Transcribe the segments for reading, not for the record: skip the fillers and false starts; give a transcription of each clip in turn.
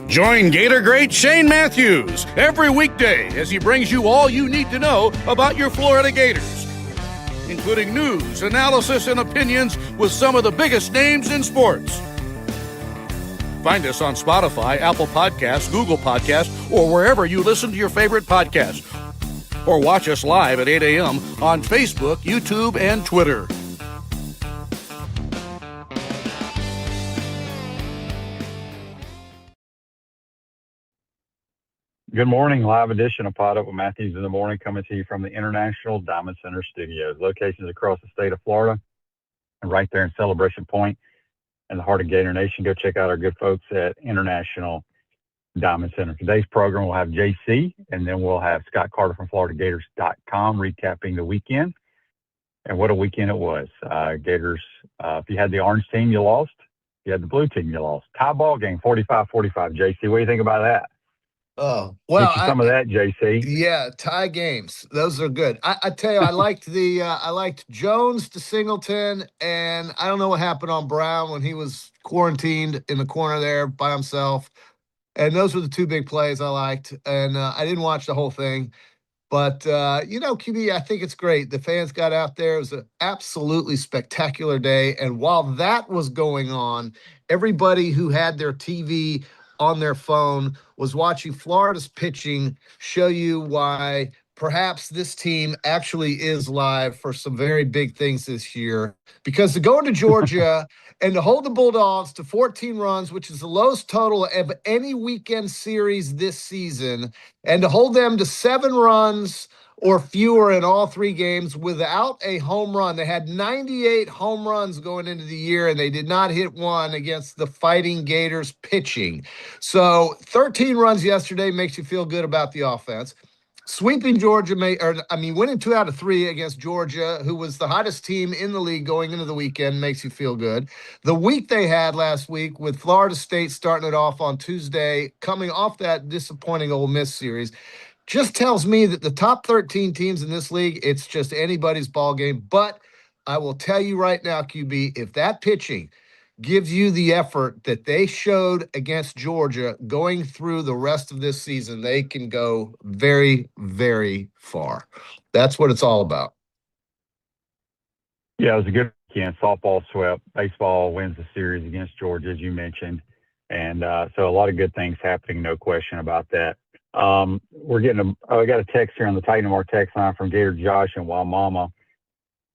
Join Gator great Shane Matthews every weekday as he brings you all you need to know about your Florida Gators, including news, analysis, and opinions with some of the biggest names in sports. Find us on Spotify, Apple Podcasts, Google Podcasts, or wherever you listen to your favorite podcast. Or watch us live at 8 a.m. on Facebook, YouTube, and Twitter. Good morning. Live edition of PodUp with Matthews in the morning, coming to you from the International Diamond Center Studios. Locations across the state of Florida and right there in Celebration Point in the heart of Gator Nation. Go check out our good folks at International Diamond Center. Today's program will have JC, and then we'll have Scott Carter from FloridaGators.com recapping the weekend. And what a weekend it was. Gators, if you had the orange team, you lost. If you had the blue team, you lost. Tie ball game, 45-45. JC, what do you think about that? Oh, well, some of that, JC. Yeah, tie games. Those are good. I tell you, I liked Jones to Singleton, and I don't know what happened on Brown when he was quarantined in the corner there by himself. And those were the two big plays I liked. And I didn't watch the whole thing. But, QB, I think it's great. The fans got out there. It was an absolutely spectacular day. And while that was going on, everybody who had their TV on their phone was watching Florida's pitching show you why perhaps this team actually is live for some very big things this year. Because to go into Georgia and to hold the Bulldogs to 14 runs, which is the lowest total of any weekend series this season, and to hold them to 7 runs or fewer in all 3 games without a home run. They had 98 home runs going into the year, and they did not hit one against the Fighting Gators pitching. So 13 runs yesterday makes you feel good about the offense. Sweeping Georgia, winning 2 out of 3 against Georgia, who was the hottest team in the league going into the weekend, makes you feel good. The week they had last week with Florida State starting it off on Tuesday, coming off that disappointing Ole Miss series, just tells me that the top 13 teams in this league, it's just anybody's ball game. But I will tell you right now, QB, if that pitching gives you the effort that they showed against Georgia going through the rest of this season, they can go very, very far. That's what it's all about. Yeah, it was a good weekend. Softball swept. Baseball wins the series against Georgia, as you mentioned. And so a lot of good things happening, no question about that. I got a text here on the Titan More text line from Gator Josh and Mama.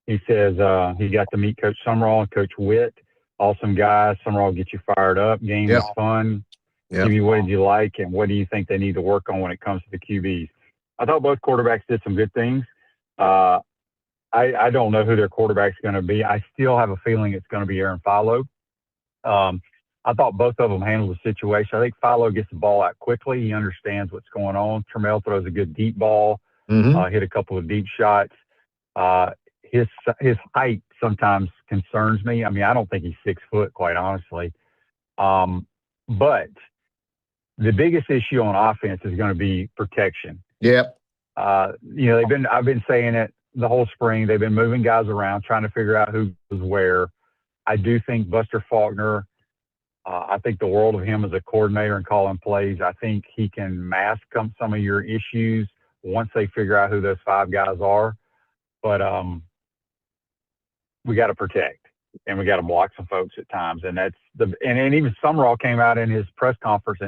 He says he got to meet Coach Summerall and Coach Witt. Awesome guys. Summerall get you fired up. Game was fun. Yep. What did you like, and what do you think they need to work on when it comes to the QBs? I thought both quarterbacks did some good things. I don't know who their quarterback's going to be. I still have a feeling it's going to be Aaron Philo. I thought both of them handled the situation. I think Philo gets the ball out quickly. He understands what's going on. Trammell throws a good deep ball, hit a couple of deep shots. His height sometimes concerns me. I mean, I don't think he's 6 foot, quite honestly. But the biggest issue on offense is going to be protection. Yep. I've been saying it the whole spring. They've been moving guys around, trying to figure out who goes where. I do think Buster Faulkner, I think the world of him as a coordinator and calling plays. I think he can mask some of your issues once they figure out who those 5 guys are. But we got to protect, and we got to block some folks at times. And and even Summerall came out in his press conference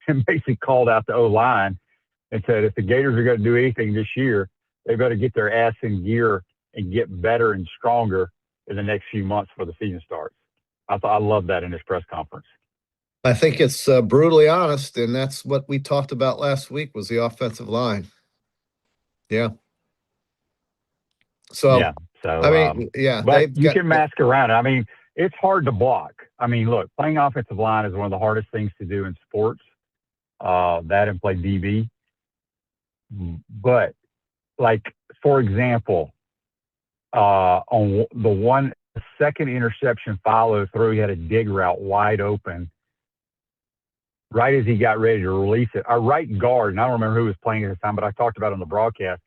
and basically called out the O-line and said, if the Gators are going to do anything this year, they better get their ass in gear and get better and stronger in the next few months before the season starts. I love that in his press conference. I think it's brutally honest, and that's what we talked about last week was the offensive line. Yeah. So, yeah. So, but you can mask around it. I mean, it's hard to block. I mean, look, playing offensive line is one of the hardest things to do in sports. That and play DB. But, like, for example, on the second interception follow through, he had a dig route wide open. Right as he got ready to release it, our right guard, and I don't remember who was playing at the time, but I talked about it on the broadcast,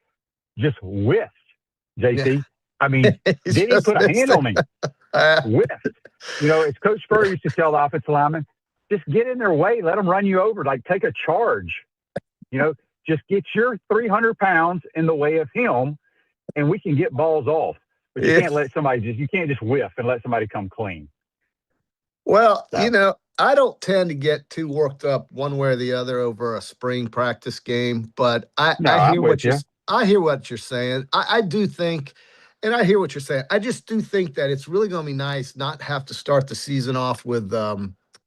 just whiffed, JC. Yeah. I mean, did he put a hand on him? whiffed. As Coach Spur used to tell the offensive linemen, just get in their way, let them run you over, like take a charge. Just get your 300 pounds in the way of him, and we can get balls off. But you can't let you can't just whiff and let somebody come clean. Well, I don't tend to get too worked up one way or the other over a spring practice game, but I hear what you're saying. I do think, and I hear what you're saying. I just do think that it's really going to be nice not have to start the season off with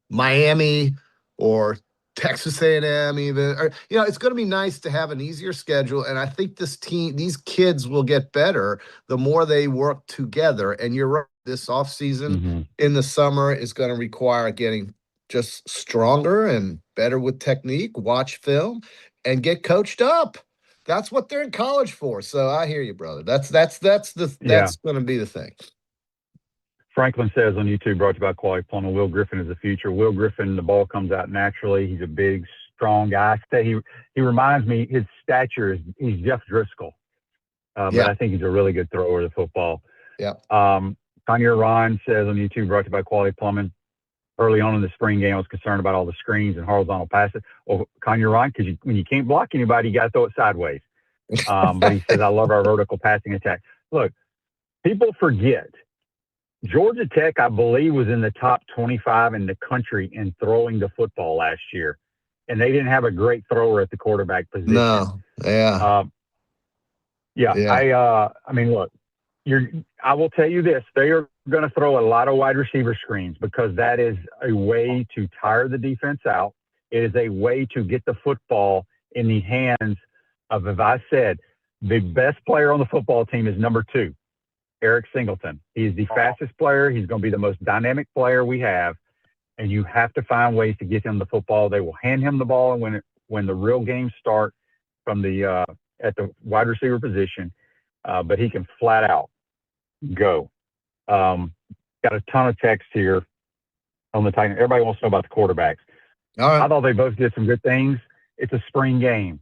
Miami or Texas A&M even. Or, it's going to be nice to have an easier schedule, and I think these kids will get better the more they work together. And you're right, this offseason in the summer is going to require getting just stronger and better with technique, watch film, and get coached up. That's what they're in college for. So I hear you, brother. That's going to be the thing. Franklin says on YouTube, brought to you by Quality Plumbing, Will Griffin is the future. Will Griffin, the ball comes out naturally. He's a big, strong guy. He reminds me, his stature he's Jeff Driscoll. But I think he's a really good thrower of the football. Yeah. Tanya Ron says on YouTube, brought to you by Quality Plumbing. Early on in the spring game, I was concerned about all the screens and horizontal passes. Well, Kanye Ryan, because when you can't block anybody, you got to throw it sideways. But he says, I love our vertical passing attack. Look, people forget. Georgia Tech, I believe, was in the top 25 in the country in throwing the football last year. And they didn't have a great thrower at the quarterback position. No, yeah. I mean, look, I will tell you this. They are going to throw a lot of wide receiver screens because that is a way to tire the defense out. It is a way to get the football in the hands of, as I said, the best player on the football team is number 2, Eric Singleton. He's the fastest player. He's going to be the most dynamic player we have, and you have to find ways to get him the football. They will hand him the ball when the real games start from the at the wide receiver position, but he can flat out go. Got a ton of text here on the Titans. Everybody wants to know about the quarterbacks. All right. I thought they both did some good things. It's a spring game.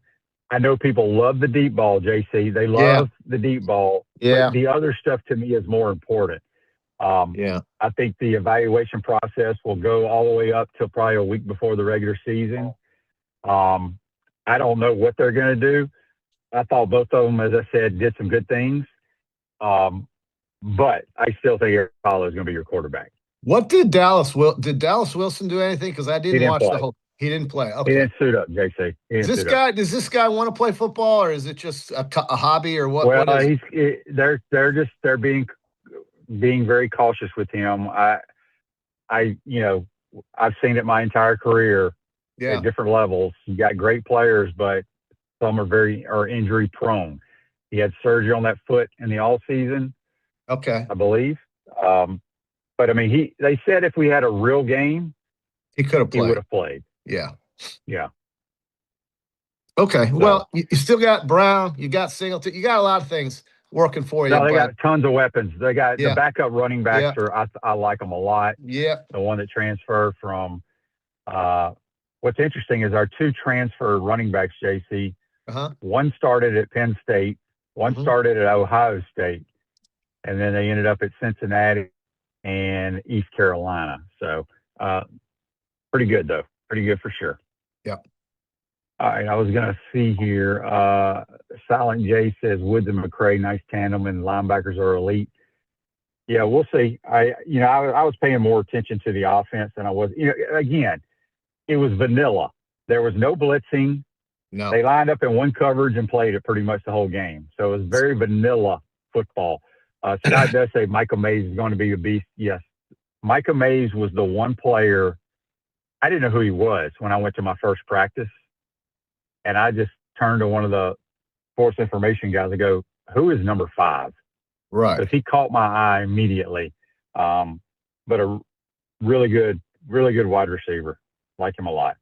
I know people love the deep ball, JC. They love the deep ball. Yeah. But the other stuff to me is more important. I think the evaluation process will go all the way up till probably a week before the regular season. I don't know what they're going to do. I thought both of them, as I said, did some good things. But I still think Eric Paulo is going to be your quarterback. What did Dallas Wilson do anything? Because I didn't watch play. the whole. He didn't play. Okay. He didn't suit up, JC. Does this guy want to play football, or is it just a hobby, or what? Well, what is they're being very cautious with him. I've seen it my entire career at different levels. You got great players, but some are injury prone. He had surgery on that foot in the off season. Okay. I believe. But I mean, they said if we had a real game, he could have played. He would have played. Yeah. Yeah. Okay. So, well, you still got Brown. You got Singleton. You got a lot of things working for you. No, they got tons of weapons. They got the backup running backs. I like them a lot. Yeah. The one that transferred from what's interesting is our 2 transfer running backs, JC. One started at Penn State. One started at Ohio State. And then they ended up at Cincinnati and East Carolina. So pretty good, though. Pretty good for sure. Yeah. All right, I was going to see here. Silent J says Woods and McCray, nice tandem, and linebackers are elite. Yeah, we'll see. I was paying more attention to the offense than I was. Again, it was vanilla. There was no blitzing. No. They lined up in one coverage and played it pretty much the whole game. So it was very vanilla football. Scott does say Michael Mays is going to be a beast. Yes. Michael Mays was the one player. I didn't know who he was when I went to my first practice. And I just turned to one of the sports information guys and go, who is number 5? Right. Because he caught my eye immediately. But a really good wide receiver. Like him a lot.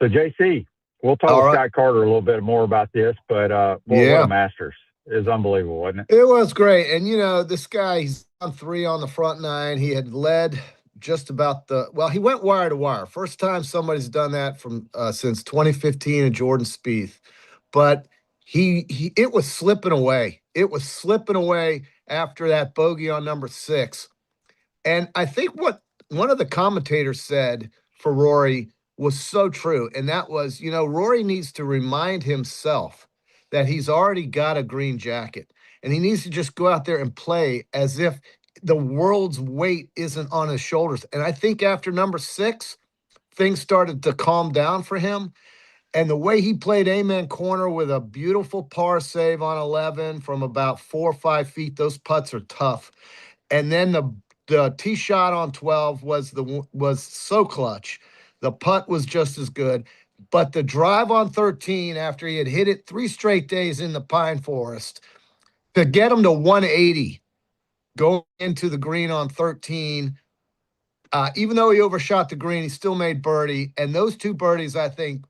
So, JC, we'll talk with Scott Carter a little bit more about this. But, what a Masters. It was unbelievable, wasn't it? It was great. And, this guy, he's on 3 on the front 9. He had led just about he went wire to wire. First time somebody's done that from since 2015 at Jordan Spieth. But it was slipping away. It was slipping away. after that bogey on number 6. And I think what one of the commentators said for Rory was so true. And that was, Rory needs to remind himself that he's already got a green jacket. And he needs to just go out there and play as if the world's weight isn't on his shoulders. And I think after number 6, things started to calm down for him. And the way he played amen corner with a beautiful par save on 11 from about 4 or 5 feet, those putts are tough. And then the tee shot on 12 was so clutch. The putt was just as good. But the drive on 13, after he had hit it 3 straight days in the pine forest, to get him to 180 going into the green on 13, even though he overshot the green, he still made birdie. And those 2 birdies, I think,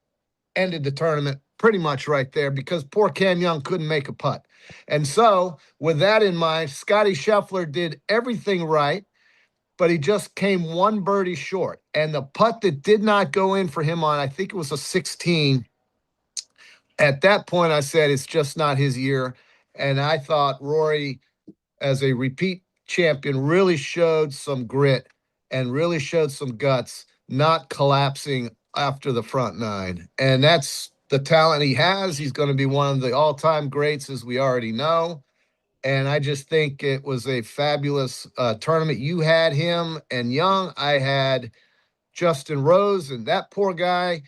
ended the tournament pretty much right there because poor Cam Young couldn't make a putt. And so, with that in mind, Scotty Scheffler did everything right, but he just came 1 birdie short. And the putt that did not go in for him on, I think it was a 16, at that point I said it's just not his year. And I thought Rory, as a repeat champion, really showed some grit and really showed some guts, not collapsing after the front 9. And that's the talent he has. He's going to be one of the all-time greats, as we already know. And I just think it was a fabulous tournament. You had him and Young. I had Justin Rose, and that poor guy,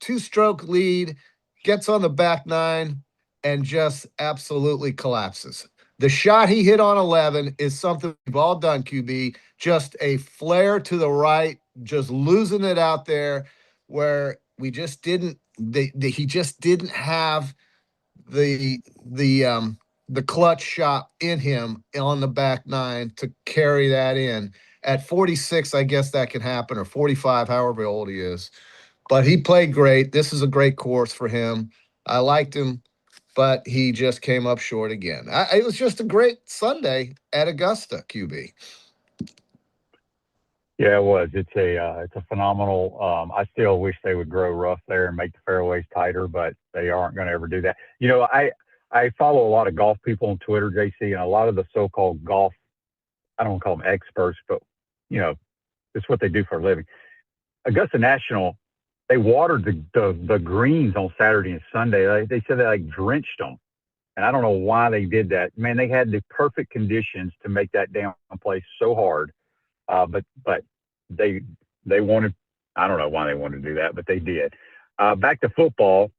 2-stroke lead, gets on the back 9 and just absolutely collapses. The shot he hit on 11 is something we've all done, QB, just a flare to the right, just losing it out there where we just didn't he just didn't have the clutch shot in him on the back 9 to carry that in. At 46, I guess that can happen, or 45, however old he is. But he played great. This is a great course for him. I liked him, but he just came up short again. It was just a great Sunday at Augusta, QB. Yeah, it was. It's a phenomenal. I still wish they would grow rough there and make the fairways tighter, but they aren't going to ever do that. I follow a lot of golf people on Twitter, JC, and a lot of the so-called golf, I don't want to call them experts, but it's what they do for a living. Augusta National, they watered the greens on Saturday and Sunday. They said they drenched them, and I don't know why they did that. Man, they had the perfect conditions to make that damn place so hard. But they wanted, I don't know why they wanted to do that, but they did. Back to football.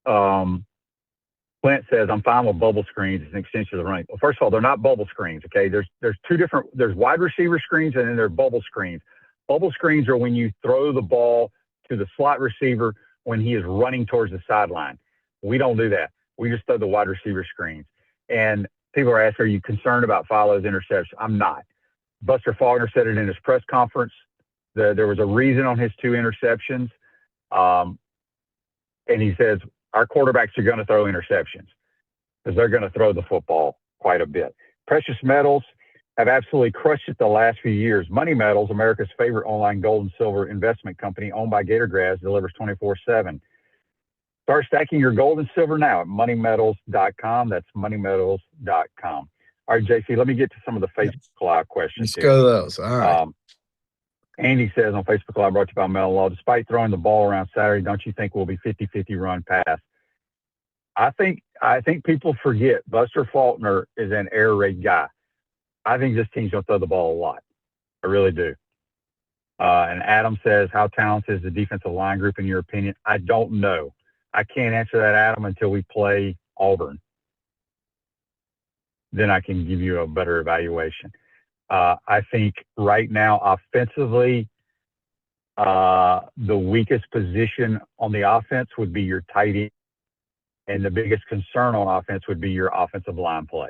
Clint says, I'm fine with bubble screens. It's an extension of the running. Well, first of all, they're not bubble screens. Okay. There's 2 different, there's wide receiver screens and then there are bubble screens. Bubble screens are when you throw the ball to the slot receiver when he is running towards the sideline. We don't do that. We just throw the wide receiver screens. And people are asking, are you concerned about Philo's interception? I'm not. Buster Faulkner said it in his press conference. There was a reason on his 2 interceptions. And he says, our quarterbacks are going to throw interceptions because they're going to throw the football quite a bit. Precious metals have absolutely crushed it the last few years. Money Metals, America's favorite online gold and silver investment company owned by Gator grads, delivers 24/7. Start stacking your gold and silver now at moneymetals.com. That's moneymetals.com. All right, JC, let me get to some of the Facebook Live questions. Let's go to those. All right. Andy says on Facebook Live, brought to you by Mellon Law, despite throwing the ball around Saturday, don't you think we'll be 50-50 run pass? I think people forget Buster Faulkner is an air raid guy. I think this team's going to throw the ball a lot. I really do. And Adam says, how talented is the defensive line group in your opinion? I don't know. I can't answer that, Adam, until we play Auburn. Then I can give you a better evaluation. I think right now, offensively, the weakest position on the offense would be your tight end. And the biggest concern on offense would be your offensive line play.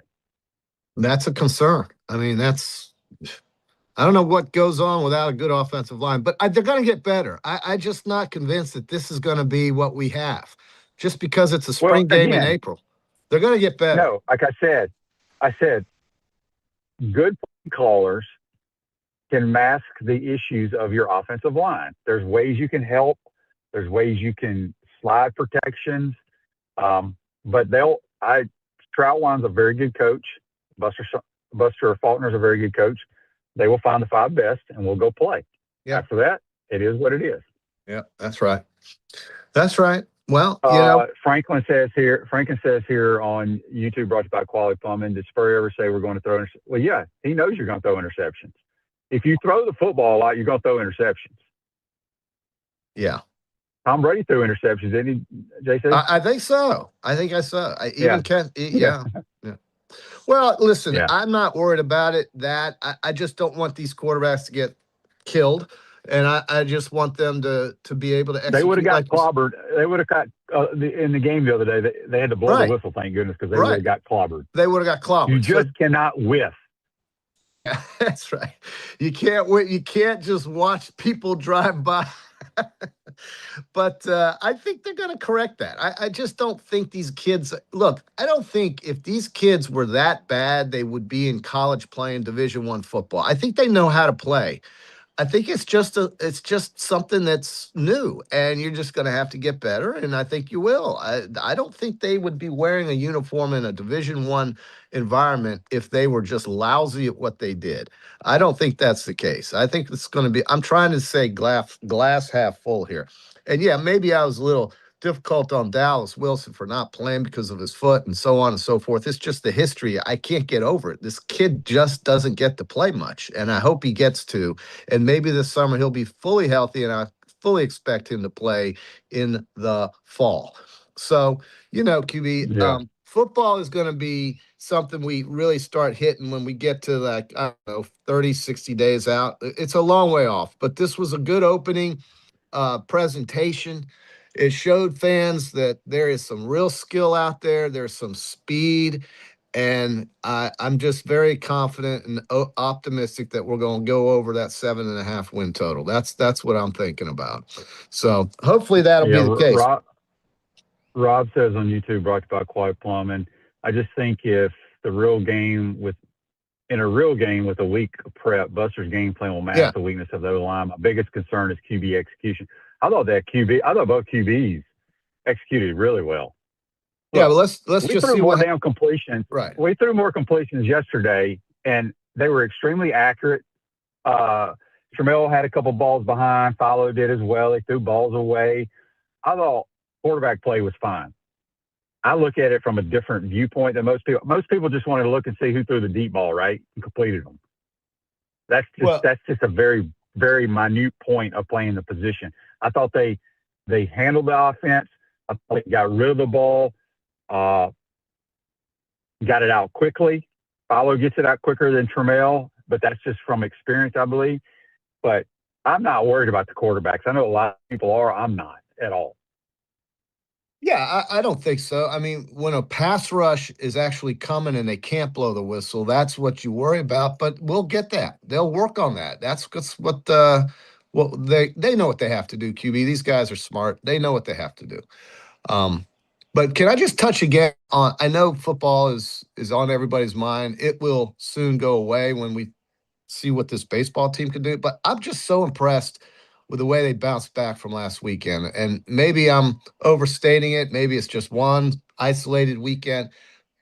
That's a concern. I mean, I don't know what goes on without a good offensive line, but they're going to get better. I'm just not convinced that this is going to be what we have just because it's a spring game in April. They're going to get better. No, like I said, good callers can mask the issues of your offensive line. There's ways you can help. There's ways you can slide protections. But Troutwine's a very good coach. Buster Buster or Faulkner's a very good coach. They will find the 5 best and we'll go play. Yeah. After that, it is what it is. Yeah, that's right. That's right. Well, Franklin says here on YouTube, brought to you by Quality Plumbing, did Spurrier ever say we're going to throw interceptions? Well, yeah, he knows you're going to throw interceptions. If you throw the football a lot, you're going to throw interceptions. Yeah. Tom Brady threw interceptions, didn't he, JC? I think so. I saw. Yeah. Well, listen, Yeah. I'm not worried about it. I just don't want these quarterbacks to get killed. And I just want them to be able to execute. They would have got clobbered. They would have got in the game the other day. They had to blow the whistle, thank goodness, because they would have got clobbered. They would have got clobbered. You just cannot whiff. That's right. You can't wait. You can't just watch people drive by. But I think they're going to correct that. I just don't think these kids – look, I don't think if these kids were that bad, they would be in college playing Division I football. I think they know how to play. I think it's just something that's new, and you're just going to have to get better, and I think you will. I don't think they would be wearing a uniform in a Division I environment if they were just lousy at what they did. I don't think that's the case. I think it's going to be – I'm trying to say glass half full here. And, yeah, maybe I was a little difficult on Dallas Wilson for not playing because of his foot and so on and so forth. It's just the history. I can't get over it. This kid just doesn't get to play much, and I hope he gets to. And maybe this summer he'll be fully healthy, and I fully expect him to play in the fall. So, QB, football is going to be something we really start hitting when we get to, like, I don't know, 30, 60 days out. It's a long way off, but this was a good opening presentation. It showed fans that there is some real skill out there. There's some speed, and I'm just very confident and optimistic that we're going to go over that 7.5 win total. That's what I'm thinking about. So hopefully that'll be the case. Rob says on YouTube, brought to you by Quality Plumbing, I just think if in a real game with a week of prep, Buster's game plan will mask the weakness of the O-line. My biggest concern is QB execution. I thought both QBs executed really well. Look, but let's just see more damn completions. Right. We threw more completions yesterday, and they were extremely accurate. Trammell had a couple balls behind. Follow did as well. They threw balls away. I thought quarterback play was fine. I look at it from a different viewpoint than most people. Most people just wanted to look and see who threw the deep ball, right, and completed them. That's just a very, very minute point of playing the position. I thought they handled the offense. I thought they got rid of the ball, got it out quickly. Follow gets it out quicker than Trammell, but that's just from experience, I believe. But I'm not worried about the quarterbacks. I know a lot of people are. I'm not at all. Yeah, I don't think so. I mean, when a pass rush is actually coming and they can't blow the whistle, that's what you worry about. But we'll get that. They'll work on that. That's what they know what they have to do. QB, these guys are smart. They know what they have to do. But can I just touch again on? I know football is on everybody's mind. It will soon go away when we see what this baseball team can do. But I'm just so impressed with the way they bounced back from last weekend. And maybe I'm overstating it. Maybe it's just one isolated weekend.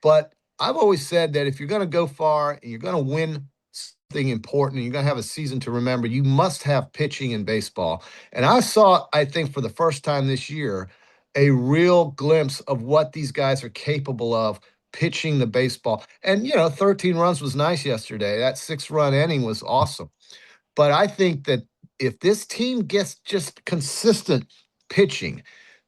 But I've always said that if you're going to go far and you're going to win something important and you're going to have a season to remember, you must have pitching in baseball. And I saw, I think, for the first time this year, a real glimpse of what these guys are capable of pitching the baseball. And, 13 runs was nice yesterday. That 6-run inning was awesome. But I think that if this team gets just consistent pitching,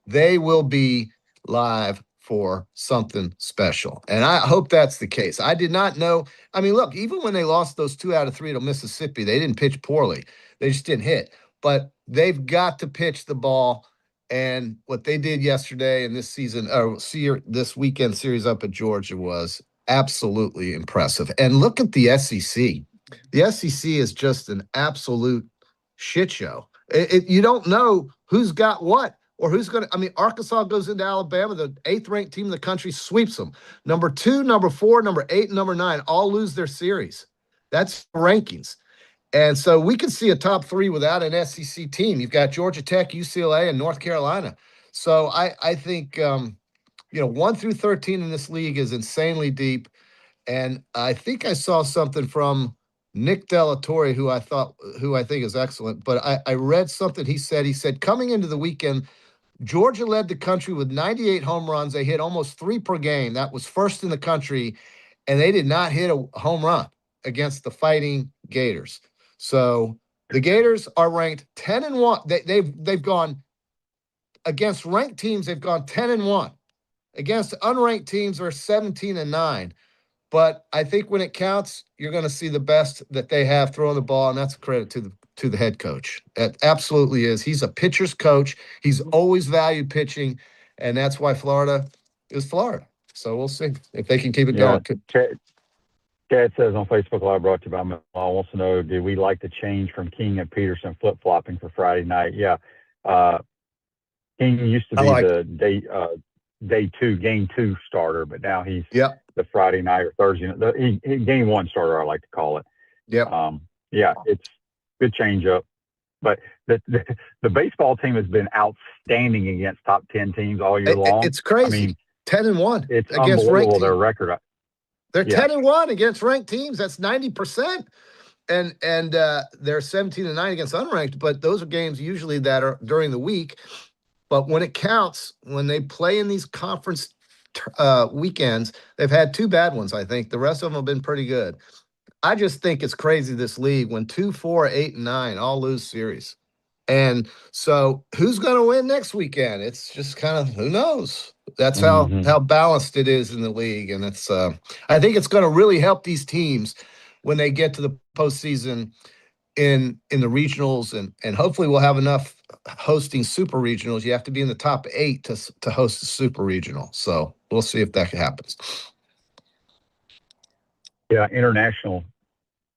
they will be live for something special. And I hope that's the case. I did not know. I mean, look, even when they lost those 2 out of 3 to Mississippi, they didn't pitch poorly. They just didn't hit. But they've got to pitch the ball. And what they did yesterday and this this weekend series up at Georgia was absolutely impressive. And look at the SEC. The SEC is just an absolute shit show. You don't know who's got what or who's going to. I mean, Arkansas goes into Alabama, the 8th ranked team in the country, sweeps them. Number 2, number 4, number 8, and number 9 all lose their series. That's rankings. And so we can see a top 3 without an SEC team. You've got Georgia Tech, UCLA, and North Carolina. So I think 1 through 13 in this league is insanely deep. And I think I saw something from Nick Delatorre, who I think is excellent. But I read something he said coming into the weekend, Georgia led the country with 98 home runs. They hit almost 3 per game. That was first in the country, and they did not hit a home run against the Fighting Gators. So the Gators are ranked 10-1. They've gone against ranked teams. They've gone 10-1. Against unranked teams, they're 17-9. But I think when it counts, you're going to see the best that they have throwing the ball, and that's a credit to the head coach. It absolutely is. He's a pitcher's coach. He's always valued pitching, and that's why Florida is Florida. So we'll see if they can keep it going. Chad says on Facebook Live, brought to you by Mel, wants to know, did we like the change from King and Peterson flip-flopping for Friday night? Yeah. King used to be day 2, game 2 starter, but now he's the Friday night or Thursday. Game 1 starter, I like to call it. It's good change up. But the baseball team has been outstanding against top 10 teams all year long. It's crazy. I mean, 10-1. It's against unbelievable, their record. They're 10-1 against ranked teams. That's 90%. And they're 17-9 against unranked, but those are games usually that are during the week. But when it counts, when they play in these conference weekends, they've had 2 bad ones, I think. The rest of them have been pretty good. I just think it's crazy, this league, when 2, 4, 8, and 9 all lose series. And so who's going to win next weekend? It's just kind of, who knows? That's how balanced it is in the league. And it's I think it's going to really help these teams when they get to the postseason in the regionals, and hopefully we'll have enough hosting super regionals. You have to be in the top 8 to host a super regional. So we'll see if that happens. Yeah, international,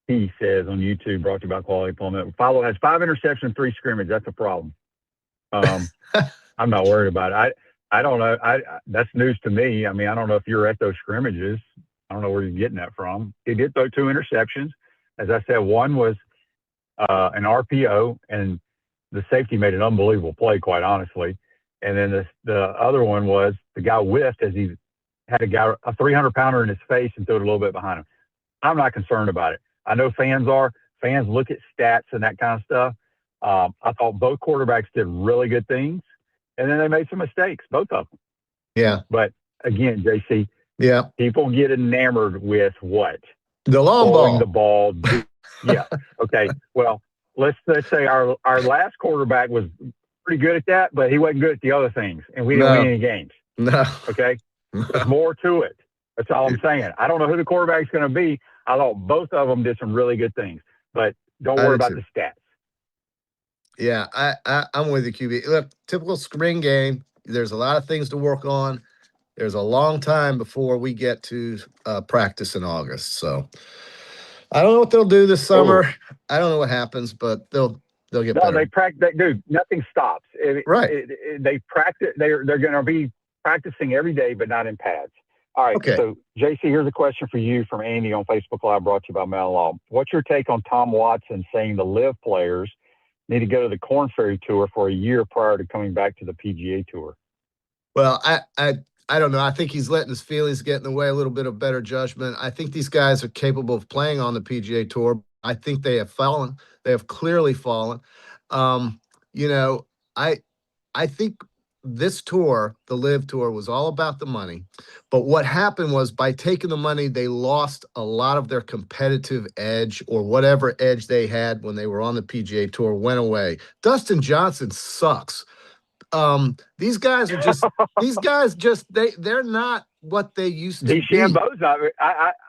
he says on YouTube, brought to you by Quality Plummet. Follow has 5 interceptions, 3 scrimmage. That's a problem. I'm not worried about it. I don't know. That's news to me. I mean, I don't know if you're at those scrimmages. I don't know where you're getting that from. He did throw 2 interceptions. As I said, one was an RPO, and the safety made an unbelievable play, quite honestly. And then the other one was the guy whiffed as he had a 300-pounder in his face and threw it a little bit behind him. I'm not concerned about it. I know fans are. Fans look at stats and that kind of stuff. I thought both quarterbacks did really good things, and then they made some mistakes, both of them. Yeah. But again, JC, people get enamored with what? The long ball. The ball. Yeah. Okay. Well, let's say our last quarterback was pretty good at that, but he wasn't good at the other things, and we didn't win any games. No. Okay. There's more to it. That's all I'm saying. I don't know who the quarterback's going to be. I thought both of them did some really good things, but don't worry about the stats. Yeah, I'm with you, QB. Look, typical spring game. There's a lot of things to work on. There's a long time before we get to practice in August. So I don't know what they'll do this summer. Ooh. I don't know what happens, but they'll get better. They practice. Dude, nothing stops. Right. They practice. They're going to be practicing every day, but not in pads. All right. Okay. So, JC, here's a question for you from Andy on Facebook Live, brought to you by Mount Law. What's your take on Tom Watson saying the live players need to go to the Korn Ferry Tour for a year prior to coming back to the PGA Tour? Well, I don't know. I think he's letting his feelings get in the way, a little bit of better judgment. I think these guys are capable of playing on the PGA Tour. I think they have fallen. They have clearly fallen. I think this tour, the Live Tour, was all about the money. But what happened was, by taking the money, they lost a lot of their competitive edge, or whatever edge they had when they were on the PGA Tour went away. Dustin Johnson sucks. These guys are just they're not what they used to be. DeChambeau's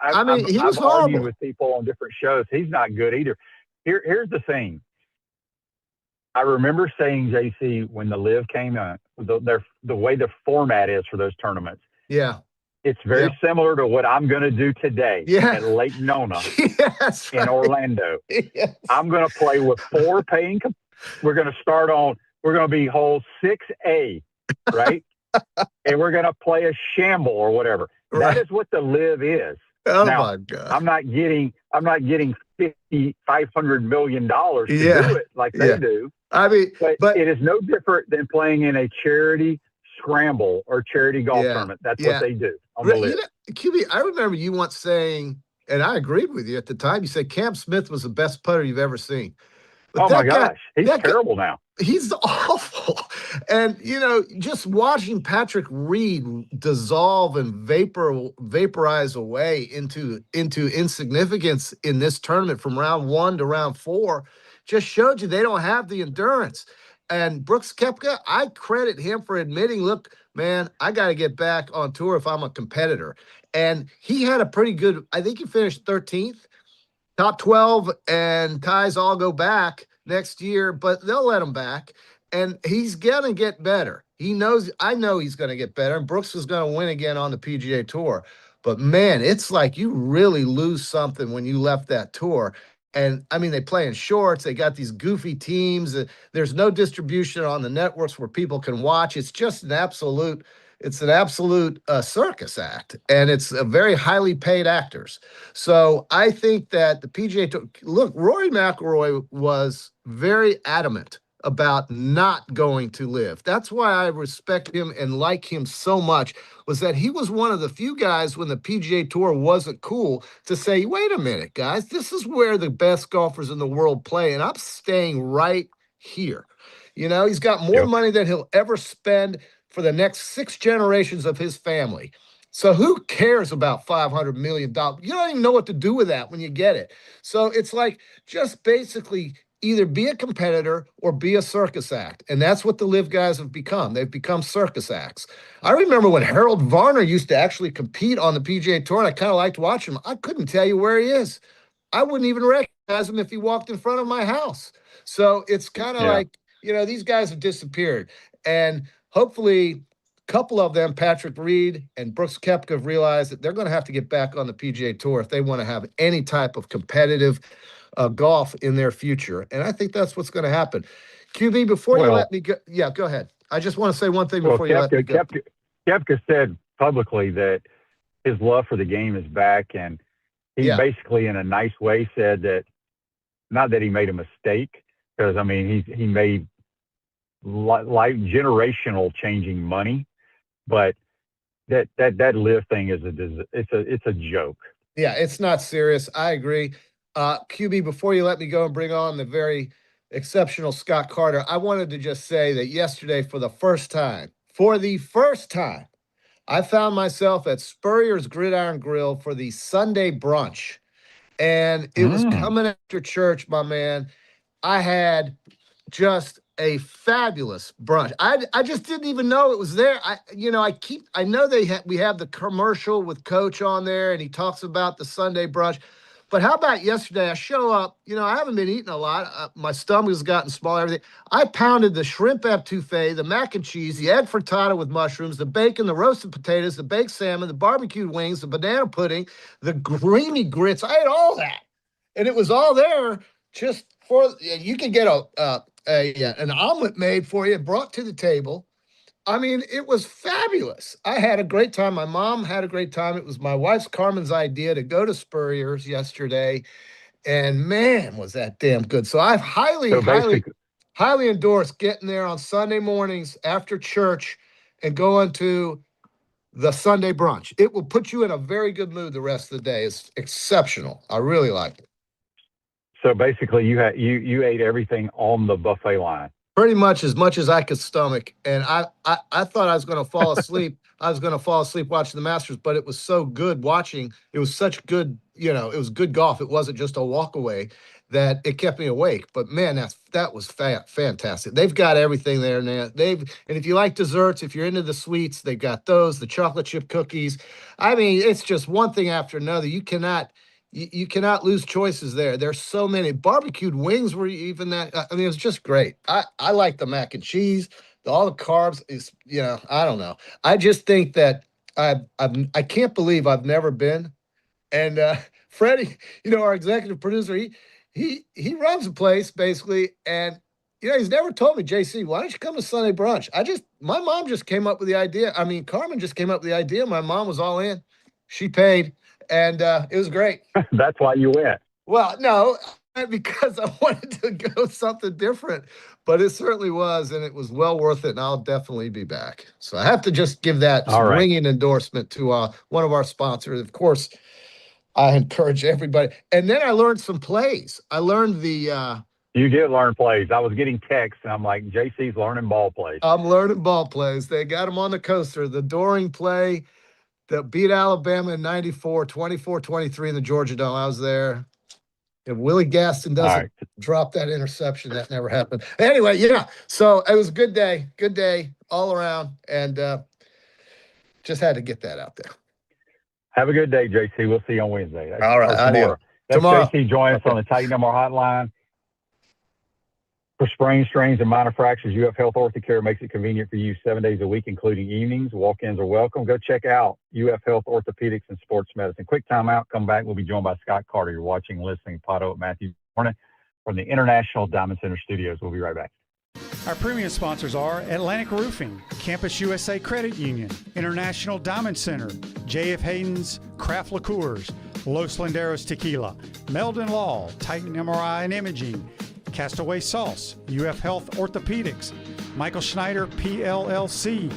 I mean, he was I've horrible. argued with people on different shows. He's not good either. Here's the thing. I remember saying, JC, when the Live came out, the way the format is for those tournaments. Yeah. It's very similar to what I'm going to do today at Lake Nona in Orlando. Yes. I'm going to play with 4 paying. We're going to be hole 6A, right? And we're going to play a shamble or whatever. Right. That is what the Live is. Oh, now, my God. I'm not getting $500 million to do it like they do. I mean, but it is no different than playing in a charity scramble or charity golf tournament. That's what they do on the list. QB, I remember you once saying, and I agreed with you at the time, you said Cam Smith was the best putter you've ever seen. But my gosh, he's terrible now. He's awful. And, just watching Patrick Reed dissolve and vaporize away into insignificance in this tournament from round 1 to round 4 just showed you they don't have the endurance. And Brooks Koepka, I credit him for admitting, look, man, I got to get back on tour if I'm a competitor. And he had a pretty good, I think he finished 13th. Top 12 and ties all go back next year, but they'll let him back. And he's going to get better. I know he's going to get better. And Brooks is going to win again on the PGA Tour. But, man, it's like you really lose something when you left that tour. And, I mean, they play in shorts. They got these goofy teams. There's no distribution on the networks where people can watch. It's just an absolute circus act, and it's a very highly paid actors. So I think that the PGA Tour, look, Rory McIlroy was very adamant about not going to live. That's why I respect him and like him so much, was that he was one of the few guys when the PGA Tour wasn't cool to say, wait a minute, guys, this is where the best golfers in the world play, and I'm staying right here. He's got more money than he'll ever spend for the next 6 generations of his family. So who cares about $500 million? You don't even know what to do with that when you get it. So it's like, just basically either be a competitor or be a circus act. And that's what the live guys have become. They've become circus acts. I remember when Harold Varner used to actually compete on the PGA Tour, and I kind of liked watching him. I couldn't tell you where he is. I wouldn't even recognize him if he walked in front of my house. So it's kind of like, these guys have disappeared. And hopefully, a couple of them, Patrick Reed and Brooks Koepka, have realized that they're going to have to get back on the PGA Tour if they want to have any type of competitive golf in their future. And I think that's what's going to happen. QB, before you let me go, go ahead. I just want to say one thing before you let me go. Koepka said publicly that his love for the game is back, and he basically, in a nice way, said that not that he made a mistake, because I mean he made like generational changing money, but that live thing is it's a joke. Yeah, it's not serious. I agree. QB, before you let me go and bring on the very exceptional Scott Carter, I wanted to just say that yesterday, for the first time, I found myself at Spurrier's Gridiron Grill for the Sunday brunch, and it was coming after church, my man. I had just a fabulous brunch. I just didn't even know it was there. I know we have the commercial with Coach on there, and he talks about the Sunday brunch. But how about yesterday? I show up, I haven't been eating a lot. My stomach has gotten smaller, everything. I pounded the shrimp etouffee, the mac and cheese, the egg frittata with mushrooms, the bacon, the roasted potatoes, the baked salmon, the barbecued wings, the banana pudding, the creamy grits. I ate all that. And it was all there just for, you can get an omelet made for you, brought to the table. I mean, it was fabulous. I had a great time. My mom had a great time. It was my wife's, Carmen's, idea to go to Spurrier's yesterday. And man, was that damn good. So I've highly endorse getting there on Sunday mornings after church and going to the Sunday brunch. It will put you in a very good mood the rest of the day. It's exceptional. I really like it. So basically, you ate everything on the buffet line. Pretty much as I could stomach. And I thought I was going to fall asleep. I was going to fall asleep watching the Masters, but it was so good watching. It was such good, it was good golf. It wasn't just a walk away that it kept me awake. But man, that was fantastic. They've got everything there now. And if you like desserts, if you're into the sweets, they've got those, the chocolate chip cookies. I mean, it's just one thing after another. You cannot lose choices there. There's so many. Barbecued wings were even that. I mean, it was just great. I like the mac and cheese. All the carbs is, I don't know. I just think that I can't believe I've never been. And Freddie, our executive producer, he runs a place basically, and he's never told me, JC, why don't you come to Sunday brunch? My mom just came up with the idea. I mean, Carmen just came up with the idea. My mom was all in. She paid. And it was great. That's why you went. Well, no, because I wanted to go something different, but it certainly was, and it was well worth it, and I'll definitely be back. So I have to just give that All right. ringing endorsement to one of our sponsors. Of course, I encourage everybody. And then I learned some plays. I learned You did learn plays. I was getting texts, and I'm like, JC's learning ball plays. I'm learning ball plays. They got them on the coaster. The Doring play that beat Alabama in 94, 24-23 in the Georgia Dome. I was there. If Willie Gaston doesn't drop that interception, that never happened. Anyway, yeah. So it was a good day all around, and just had to get that out there. Have a good day, JC. We'll see you on Wednesday. All right. Tomorrow. JC join us on the Titan Number Hotline. For sprains, strains, and minor fractures, UF Health Orthocare makes it convenient for you 7 days a week, including evenings. Walk-ins are welcome. Go check out UF Health Orthopedics and Sports Medicine. Quick timeout. Come back. We'll be joined by Scott Carter. You're watching, listening, PodUp, Matthew Morning from the International Diamond Center Studios. We'll be right back. Our premium sponsors are Atlantic Roofing, Campus USA Credit Union, International Diamond Center, J.F. Hayden's Craft Liqueurs, Los Landeros Tequila, Meldon Law, Titan MRI and Imaging, Castaway Sauce, UF Health Orthopedics, Michael Schneider PLLC,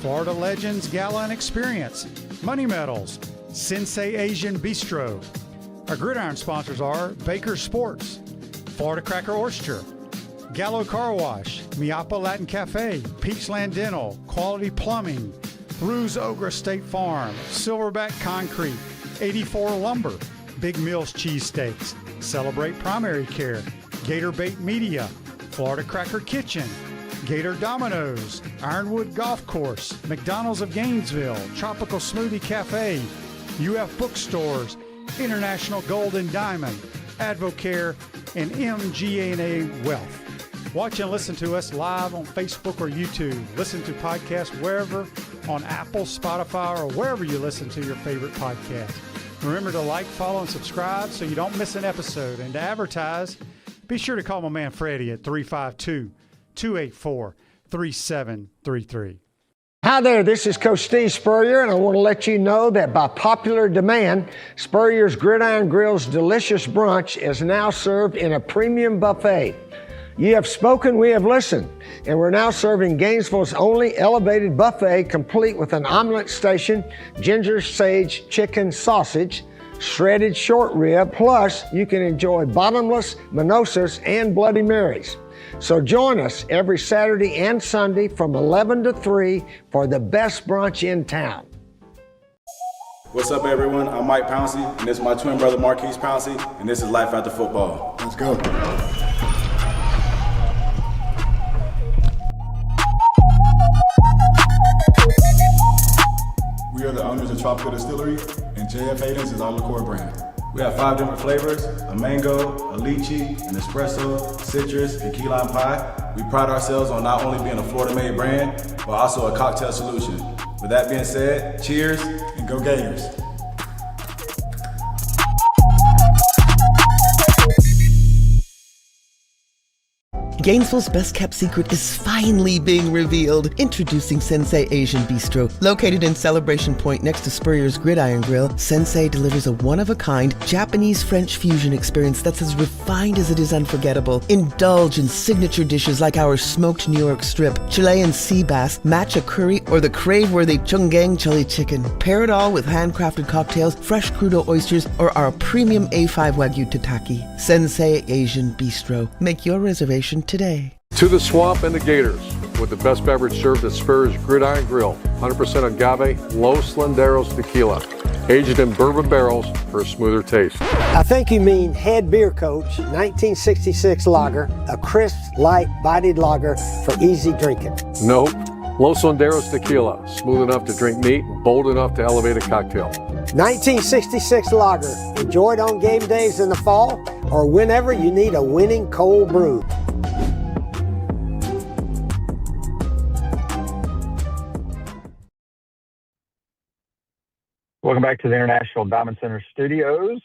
Florida Legends Gala and Experience, Money Metals, Sensei Asian Bistro. Our gridiron sponsors are Baker Sports, Florida Cracker Oyster, Gallo Car Wash, Miapa Latin Cafe, Peachland Dental, Quality Plumbing, Ruse Ogra State Farm, Silverback Concrete, 84 Lumber, Big Mills Cheesesteaks, Celebrate Primary Care, Gator Bait Media, Florida Cracker Kitchen, Gator Dominoes, Ironwood Golf Course, McDonald's of Gainesville, Tropical Smoothie Cafe, UF Bookstores, International Gold and Diamond, Advocare, and MGA&A Wealth. Watch and listen to us live on Facebook or YouTube. Listen to podcasts wherever, on Apple, Spotify, or wherever you listen to your favorite podcast. Remember to like, follow, and subscribe so you don't miss an episode. And to advertise, be sure to call my man Freddie at 352-284-3733. Hi there, this is Coach Steve Spurrier, and I want to let you know that by popular demand, Spurrier's Gridiron Grill's delicious brunch is now served in a premium buffet. You have spoken, we have listened, and we're now serving Gainesville's only elevated buffet, complete with an omelet station, ginger sage chicken sausage, shredded short rib, plus you can enjoy bottomless mimosas and Bloody Marys. So join us every Saturday and Sunday from 11 to 3 for the best brunch in town. What's up, everyone? I'm Mike Pouncey, and this is my twin brother Marquise Pouncey, and this is Life After Football. Let's go. We are the owners of Tropical Distillery, and JF Hayden's is our liqueur brand. We have 5 different flavors: a mango, a lychee, an espresso, citrus, and key lime pie. We pride ourselves on not only being a Florida-made brand, but also a cocktail solution. With that being said, cheers and go Gators. Gainesville's best-kept secret is finally being revealed. Introducing Sensei Asian Bistro. Located in Celebration Point next to Spurrier's Gridiron Grill, Sensei delivers a one-of-a-kind Japanese-French fusion experience that's as refined as it is unforgettable. Indulge in signature dishes like our smoked New York strip, Chilean sea bass, matcha curry, or the crave-worthy chunggang chili chicken. Pair it all with handcrafted cocktails, fresh crudo oysters, or our premium A5 Wagyu tataki. Sensei Asian Bistro. Make your reservation today. To the swamp and the Gators, with the best beverage served at Spurrier's Gridiron Grill. 100% agave Los Landeros tequila, aged in bourbon barrels for a smoother taste. I think you mean Head Beer Coach 1966 lager, a crisp, light, bodied lager for easy drinking. Nope. Los Landeros tequila, smooth enough to drink neat, bold enough to elevate a cocktail. 1966 lager, enjoyed on game days in the fall or whenever you need a winning cold brew. Welcome back to the International Diamond Center Studios.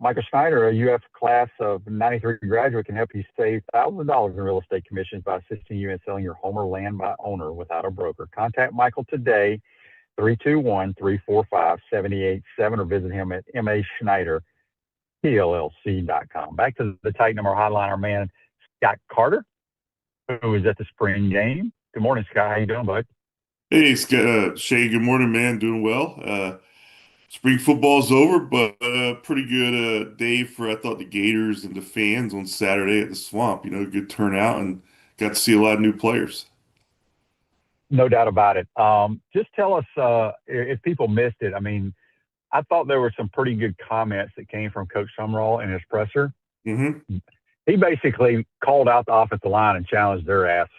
Michael Schneider, a UF class of 93 graduate, can help you save thousands of dollars in real estate commissions by assisting you in selling your home or land by owner without a broker. Contact Michael today, 321-345-787, or visit him at maschneider.com. TLLC.com. Back to the Titan number hotline, our man Scott Carter, who was at the spring game. Good morning, Scott. How you doing, bud? Hey, Shay, good morning, man. Doing well. Spring football's over, but pretty good day for, I thought, the Gators and the fans on Saturday at the Swamp. Good turnout and got to see a lot of new players. No doubt about it. Just tell us if people missed it. I mean, I thought there were some pretty good comments that came from Coach Sumrall in his presser. Mm-hmm. He basically called out the offensive line and challenged their ass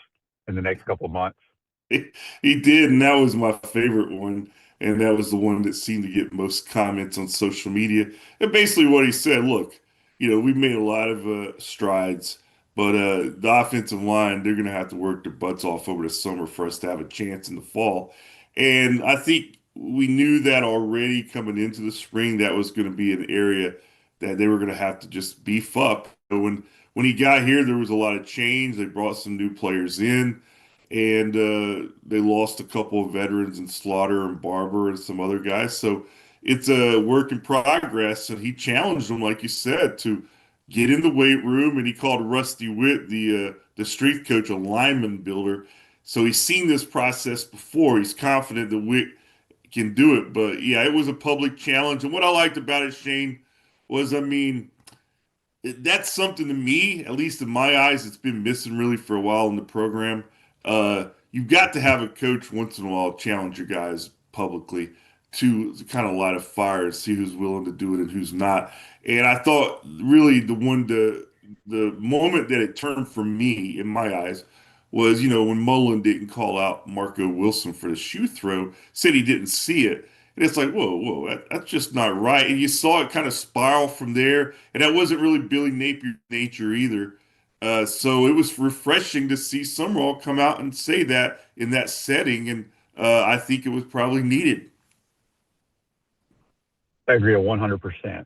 in the next couple of months. He did, and that was my favorite one. And that was the one that seemed to get most comments on social media. And basically what he said, look, we've made a lot of strides, but the offensive line, they're going to have to work their butts off over the summer for us to have a chance in the fall. And I think we knew that already coming into the spring, that was going to be an area that they were going to have to just beef up. When he got here, there was a lot of change. They brought some new players in. And they lost a couple of veterans in Slaughter and Barber and some other guys. So it's a work in progress. And he challenged them, like you said, to get in the weight room. And he called Rusty Witt, the strength coach, a lineman builder. So he's seen this process before. He's confident that Witt can do it. But yeah, it was a public challenge. And what I liked about it, Shane, was, that's something to me, at least in my eyes, it's been missing really for a while in the program. You've got to have a coach once in a while challenge your guys publicly to kind of light a fire and see who's willing to do it and who's not. And I thought really the moment that it turned for me in my eyes was, when Mullen didn't call out Marco Wilson for the shoe throw, said he didn't see it. And it's like, whoa, that's just not right. And you saw it kind of spiral from there. And that wasn't really Billy Napier's nature either. So it was refreshing to see Sumrall come out and say that in that setting, and I think it was probably needed. I agree 100%.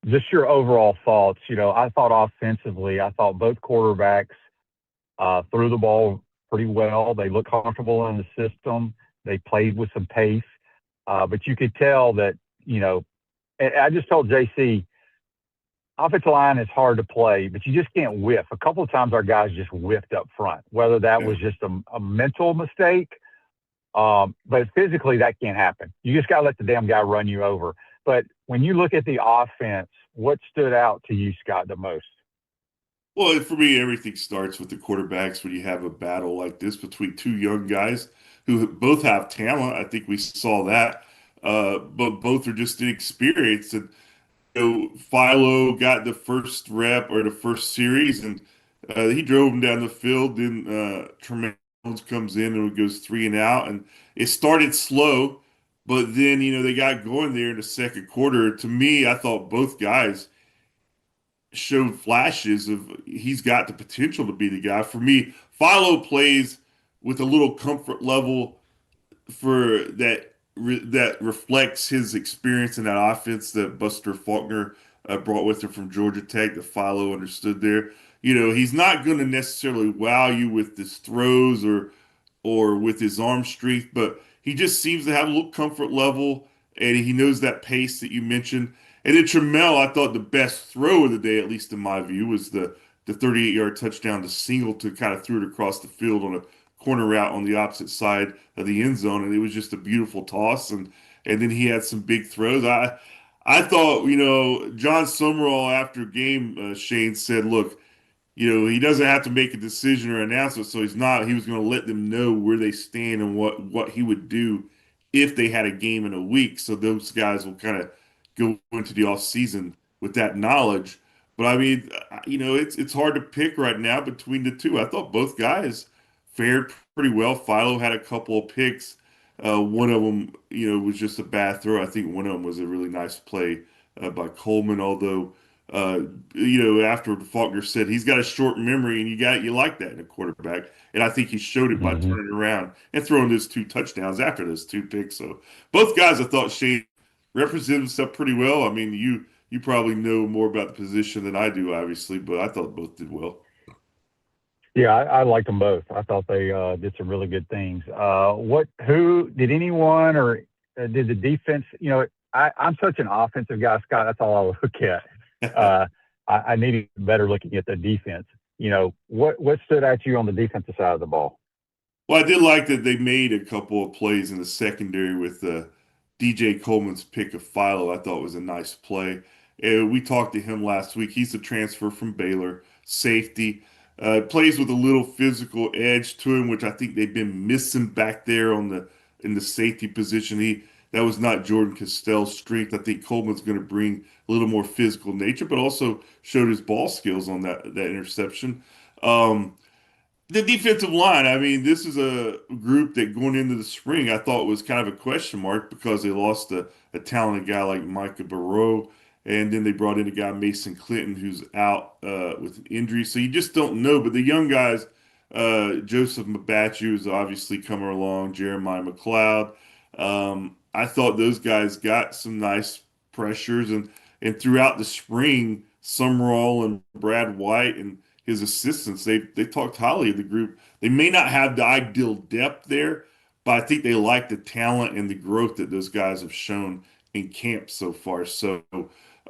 Just your overall thoughts. I thought offensively, I thought both quarterbacks threw the ball pretty well. They looked comfortable in the system. They played with some pace, but you could tell that, I just told JC, offensive line is hard to play, but you just can't whiff. A couple of times our guys just whiffed up front, whether that was just a mental mistake, but physically that can't happen. You just got to let the damn guy run you over. But when you look at the offense, what stood out to you, Scott, the most? Well, for me, everything starts with the quarterbacks when you have a battle like this between two young guys who both have talent. I think we saw that, but both are just inexperienced. And Philo got the first rep or the first series, and he drove him down the field. Then Tremaine comes in and goes 3 and out, and it started slow, but then they got going there in the second quarter. To me, I thought both guys showed flashes of he's got the potential to be the guy. For me, Philo plays with a little comfort level for that reflects his experience in that offense that Buster Faulkner brought with him from Georgia Tech, that Philo understood there. He's not going to necessarily wow you with his throws or with his arm strength, but he just seems to have a little comfort level, and he knows that pace that you mentioned. And then Trammell, I thought the best throw of the day, at least in my view, was the 38-yard touchdown to Singleton, kind of threw it across the field on a corner route on the opposite side of the end zone, and it was just a beautiful toss. And then he had some big throws. I thought, John Sumrall after game, Shane said, look, he doesn't have to make a decision or announcement, so he was going to let them know where they stand and what he would do if they had a game in a week. So those guys will kind of go into the off season with that knowledge. But it's hard to pick right now between the two. I thought both guys fared pretty well. Philo had a couple of picks. One of them, was just a bad throw. I think one of them was a really nice play by Coleman. Although, after Faulkner said he's got a short memory, and you like that in a quarterback, and I think he showed it by turning around and throwing those 2 touchdowns after those 2 picks. So both guys, I thought, Shane, represented himself pretty well. I mean, you probably know more about the position than I do, obviously, but I thought both did well. Yeah, I liked them both. I thought they did some really good things. Who did anyone or did the defense? I'm such an offensive guy, Scott. That's all I look at. I need better looking at the defense. What stood out to you on the defensive side of the ball? Well, I did like that they made a couple of plays in the secondary with DJ Coleman's pick of Philo. I thought was a nice play. We talked to him last week. He's a transfer from Baylor, safety. Plays with a little physical edge to him, which I think they've been missing back there in the safety position. That was not Jordan Castell's strength. I think Coleman's going to bring a little more physical nature, but also showed his ball skills on that interception. The defensive line, I mean, this is a group that going into the spring I thought was kind of a question mark because they lost a talented guy like Micah Barrow, and then they brought in a guy, Mason Clinton, who's out with an injury. So you just don't know. But the young guys, Joseph Mbachu is obviously coming along, Jeremiah McLeod. I thought those guys got some nice pressures, and throughout the spring, Summerall and Brad White and his assistants, they talked highly of the group. They may not have the ideal depth there, but I think they like the talent and the growth that those guys have shown in camp so far. So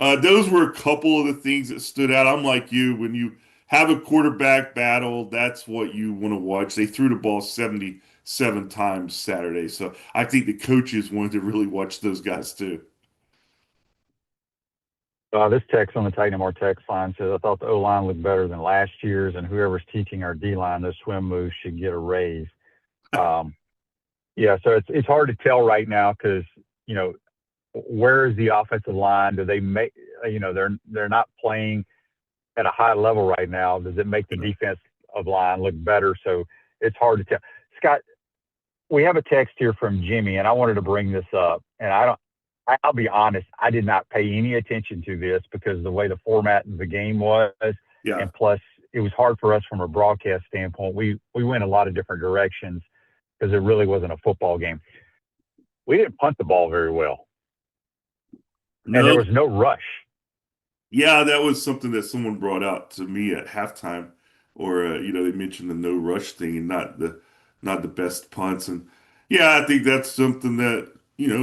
those were a couple of the things that stood out. I'm like you, when you have a quarterback battle, that's what you want to watch. They threw the ball 77 times Saturday, so I think the coaches wanted to really watch those guys too. This text on the Titan More text line says, I thought the O-line looked better than last year's, and whoever's teaching our D-line those swim moves should get a raise. Yeah, so it's hard to tell right now because, where is the offensive line? Do they make, they're not playing at a high level right now. Does it make the defensive line look better? So it's hard to tell. Scott, we have a text here from Jimmy, and I wanted to bring this up, and I'll be honest, I did not pay any attention to this because the way the format of the game was, and plus it was hard for us from a broadcast standpoint. We went a lot of different directions because it really wasn't a football game. We didn't punt the ball very well, and there was no rush. Yeah, that was something that someone brought out to me at halftime, or they mentioned the no rush thing and not the best punts, and I think that's something that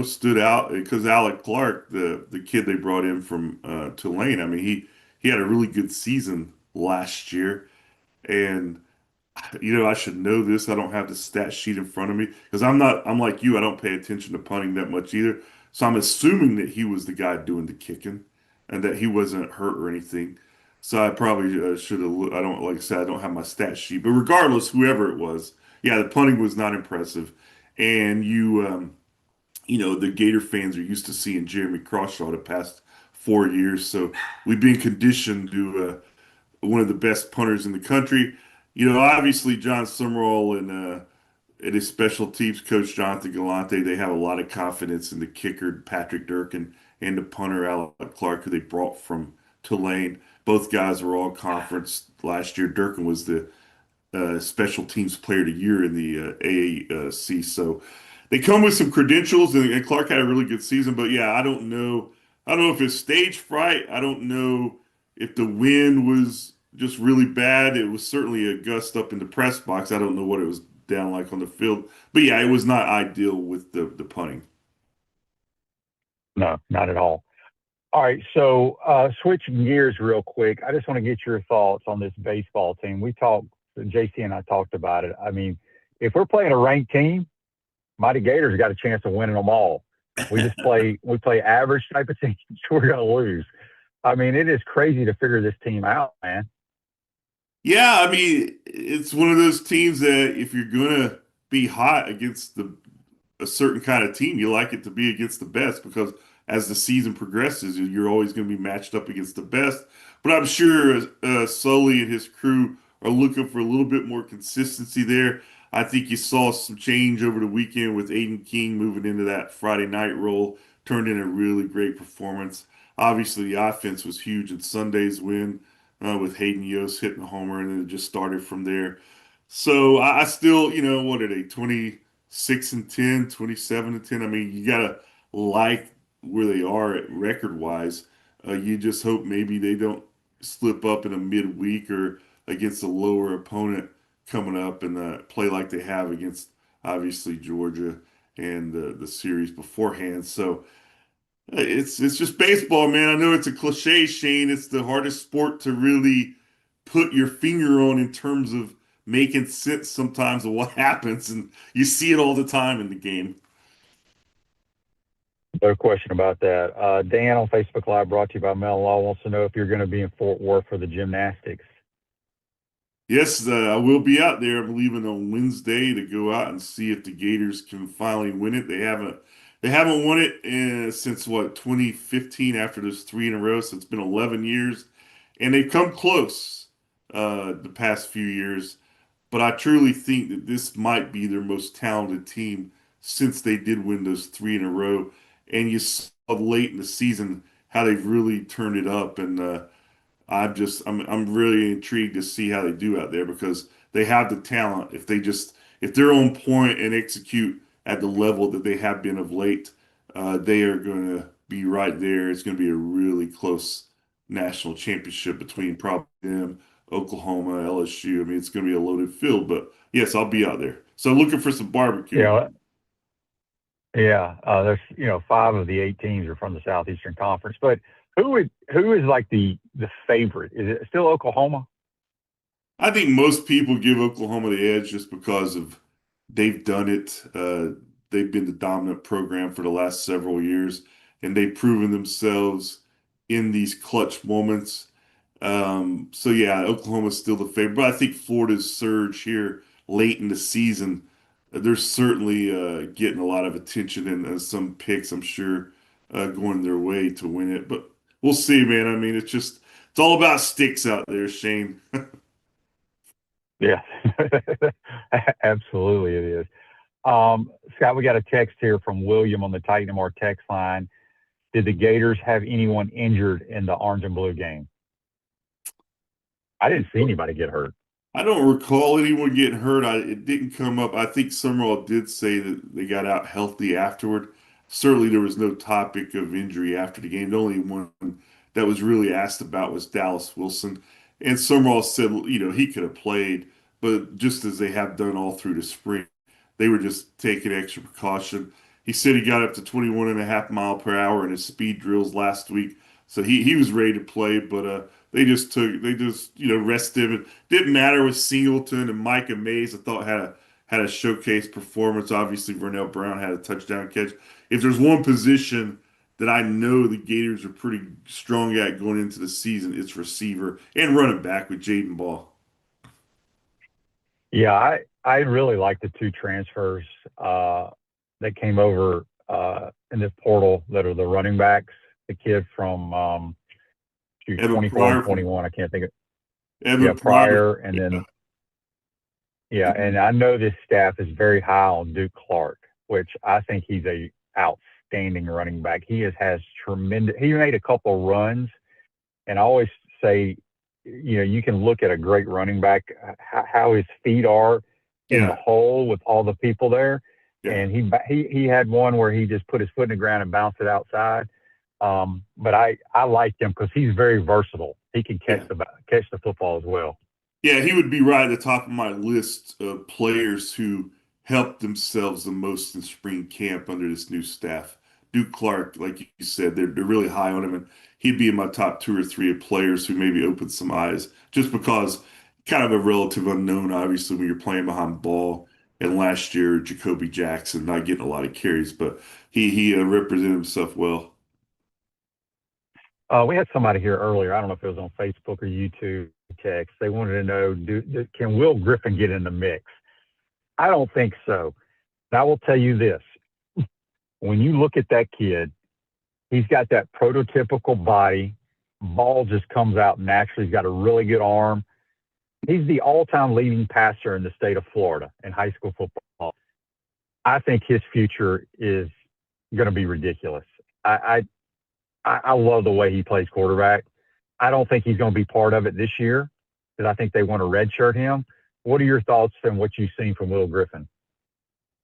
stood out because Alec Clark, the kid they brought in from Tulane, I mean, he had a really good season last year. And, I should know this. I don't have the stat sheet in front of me because I'm like you. I don't pay attention to punting that much either. So I'm assuming that he was the guy doing the kicking and that he wasn't hurt or anything. So I probably should have, I don't, like I said, I don't have my stat sheet. But regardless, whoever it was, the punting was not impressive. And the Gator fans are used to seeing Jeremy Crawshaw the past 4 years. So we've been conditioned to one of the best punters in the country. Obviously John Summerall and his special teams coach, Jonathan Galante, they have a lot of confidence in the kicker, Patrick Durkin, and the punter, Alec Clark, who they brought from Tulane. Both guys were all conference last year. Durkin was the special teams player of the year in the AAC. So they come with some credentials, and Clark had a really good season. But I don't know. I don't know if it's stage fright. I don't know if the wind was just really bad. It was certainly a gust up in the press box. I don't know what it was down like on the field. But it was not ideal with the punting. No, not at all. All right, so switching gears real quick, I just want to get your thoughts on this baseball team. JC and I talked about it. I mean, if we're playing a ranked team, Mighty Gators got a chance of winning them all. We play average type of teams, we're going to lose. I mean, it is crazy to figure this team out, man. Yeah, I mean, it's one of those teams that if you're going to be hot against a certain kind of team, you like it to be against the best because as the season progresses, you're always going to be matched up against the best. But I'm sure Sully and his crew are looking for a little bit more consistency there. I think you saw some change over the weekend with Aiden King moving into that Friday night role, turned in a really great performance. Obviously, the offense was huge in Sunday's win with Hayden Yost hitting a homer, and then it just started from there. So I still, what are they, 26-10, 27-10? I mean, you got to like where they are record-wise. You just hope maybe they don't slip up in a midweek or against a lower opponent coming up and play like they have against, obviously, Georgia and the series beforehand. So It's just baseball, man. I know it's a cliche, Shane. It's the hardest sport to really put your finger on in terms of making sense sometimes of what happens, and you see it all the time in the game. No question about that. Dan on Facebook Live, brought to you by Mel Law, wants to know if you're going to be in Fort Worth for the gymnastics. Yes, I will be out there. I'm leaving on Wednesday to go out and see if the Gators can finally win it. They haven't won it since what 2015 after those three in a row. So it's been 11 years, and they've come close the past few years. But I truly think that this might be their most talented team since they did win those three in a row. And you saw late in the season how they've really turned it up, and I'm really intrigued to see how they do out there because they have the talent. If they're on point and execute at the level that they have been of late, they are going to be right there. It's going to be a really close national championship between probably them, Oklahoma, LSU. I mean, it's going to be a loaded field, but yes, I'll be out there. So looking for some barbecue. Yeah, yeah. There's 5 of the 8 teams are from the Southeastern Conference, but who is like the favorite? Is it still Oklahoma? I think most people give Oklahoma the edge just because of they've done it. They've been the dominant program for the last several years, and they've proven themselves in these clutch moments. So yeah, Oklahoma's still the favorite, but I think Florida's surge here late in the season, they're certainly getting a lot of attention and some picks, I'm sure, going their way to win it. But we'll see, man. I mean, it's all about sticks out there, Shane. Yeah, absolutely it is. Scott, we got a text here from William on the Titan MR text line. Did the Gators have anyone injured in the orange and blue game? I didn't see anybody get hurt. I don't recall anyone getting hurt. It didn't come up. I think Summerall did say that they got out healthy afterward. Certainly, there was no topic of injury after the game. The only one that was really asked about was Dallas Wilson. And Summerall said, he could have played, but just as they have done all through the spring, they were just taking extra precaution. He said he got up to 21.5 mph in his speed drills last week. So he was ready to play, but they just rested him. It didn't matter with Singleton and Micah Mays. I thought had a showcase performance. Obviously, Vernell Brown had a touchdown catch. If there's one position that I know the Gators are pretty strong at going into the season, it's receiver and running back with Jaden Ball. Yeah, I really like the 2 transfers that came over in this portal that are the running backs. The kid from 24 and 21, I can't think of. Evan Pryor, and then and I know this staff is very high on Duke Clark, which I think he's a outstanding running back. He has tremendous. He made a couple runs, and I always say, you can look at a great running back how his feet are in the hole with all the people there. Yeah. And he had one where he just put his foot in the ground and bounced it outside. But I like him because he's very versatile. He can catch the football as well. Yeah, he would be right at the top of my list of players who helped themselves the most in spring camp under this new staff. Duke Clark, like you said, they're really high on him, and he'd be in my top 2 or 3 of players who maybe opened some eyes just because kind of a relative unknown, obviously, when you're playing behind ball. And last year, Jacoby Jackson not getting a lot of carries, but he represented himself well. We had somebody here earlier. I don't know if it was on Facebook or YouTube text. They wanted to know, can Will Griffin get in the mix? I don't think so. And I will tell you this. When you look at that kid, he's got that prototypical body. Ball just comes out naturally. He's got a really good arm. He's the all-time leading passer in the state of Florida in high school football. I think his future is going to be ridiculous. I love the way he plays quarterback. I don't think he's going to be part of it this year because I think they want to redshirt him. What are your thoughts on what you've seen from Will Griffin?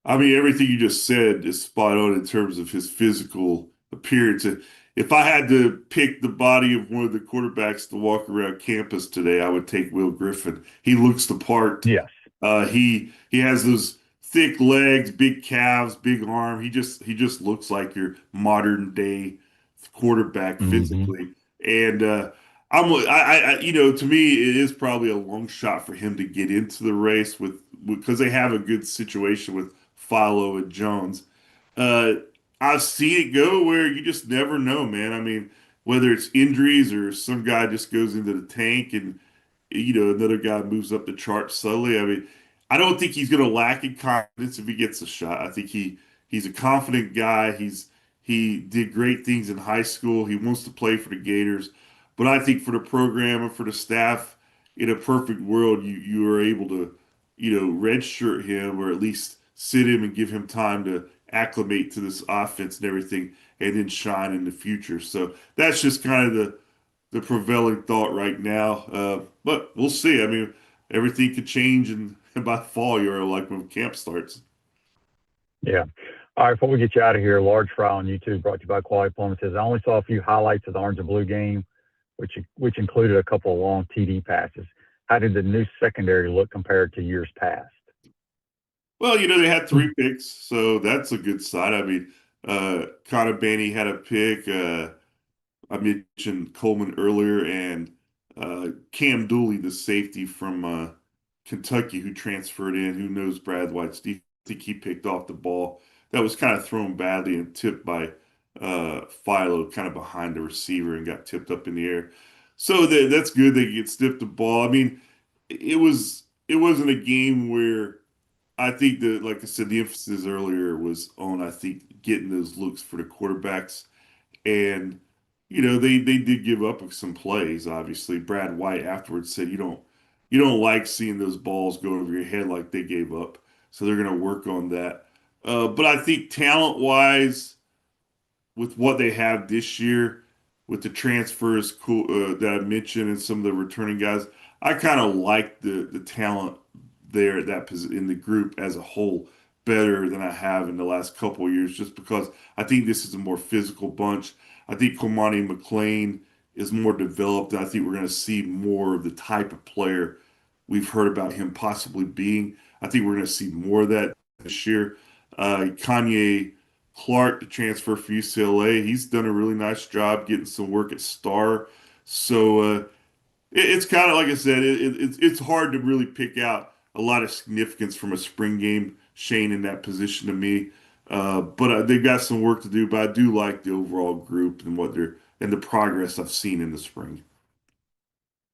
I mean, everything you just said is spot on in terms of his physical appearance. If I had to pick the body of one of the quarterbacks to walk around campus today, I would take Will Griffin. He looks the part. Yes. He has those thick legs, big calves, big arm. He just looks like your modern day quarterback Mm-hmm. physically. And to me, it is probably a long shot for him to get into the race because they have a good situation with Philo and Jones. Uh, I've seen it go where you just never know, man. I mean, whether it's injuries or some guy just goes into the tank and another guy moves up the chart slowly. I mean, I don't think he's going to lack in confidence if he gets a shot. I think he's a confident guy. He did great things in high school. He wants to play for the Gators, but I think for the program and for the staff, in a perfect world, you are able to redshirt him or at least sit him and give him time to acclimate to this offense and everything, and then shine in the future. So that's just kind of the prevailing thought right now. But we'll see. I mean, everything could change and by fall, you're like when camp starts. Yeah. All right, before we get you out of here, Large Fry on YouTube brought to you by Quality Plumber says, I only saw a few highlights of the Orange and Blue game, which included a couple of long TD passes. How did the new secondary look compared to years past? Well, they had 3 picks, so that's a good sign. I mean, Connor Baney had a pick. I mentioned Coleman earlier, and Cam Dooley, the safety from Kentucky who transferred in, who knows Brad White's defense. I think he picked off the ball that was kind of thrown badly and tipped by Philo kind of behind the receiver and got tipped up in the air. So that's good. They get stiffed the ball. I mean, it wasn't a game where I think that, like I said, the emphasis earlier was on, I think, getting those looks for the quarterbacks. And, they did give up some plays, obviously. Brad White afterwards said you don't like seeing those balls go over your head like they gave up. So they're going to work on that. But I think talent-wise, with what they have this year, with the transfers that I mentioned and some of the returning guys, I kind of like the talent there in the group as a whole better than I have in the last couple of years, just because I think this is a more physical bunch. I think Komani McLean is more developed, and I think we're going to see more of the type of player we've heard about him possibly being. I think we're going to see more of that this year. Kanye Clark, the transfer for UCLA, he's done a really nice job getting some work at Star. So it's kind of like I said, it's hard to really pick out a lot of significance from a spring game, Shane, in that position to me. But they've got some work to do. But I do like the overall group and the progress I've seen in the spring.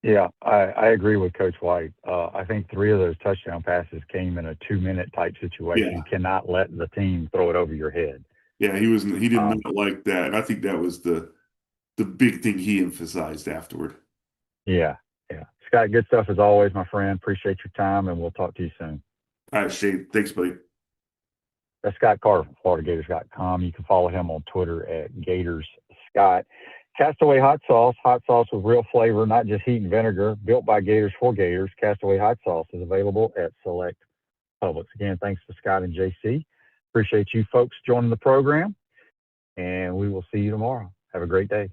Yeah, I agree with Coach White. I think 3 of those touchdown passes came in a 2-minute type situation. Yeah. You cannot let the team throw it over your head. Yeah, he did not like that, and I think that was the big thing he emphasized afterward. Yeah. Scott, good stuff as always, my friend. Appreciate your time, and we'll talk to you soon. All right, Shane. Thanks, buddy. That's Scott Carter from FloridaGators.com. You can follow him on Twitter at GatorsScott. Castaway hot sauce with real flavor, not just heat and vinegar, built by Gators for Gators. Castaway hot sauce is available at select Publix. Again, thanks to Scott and JC. Appreciate you folks joining the program, and we will see you tomorrow. Have a great day.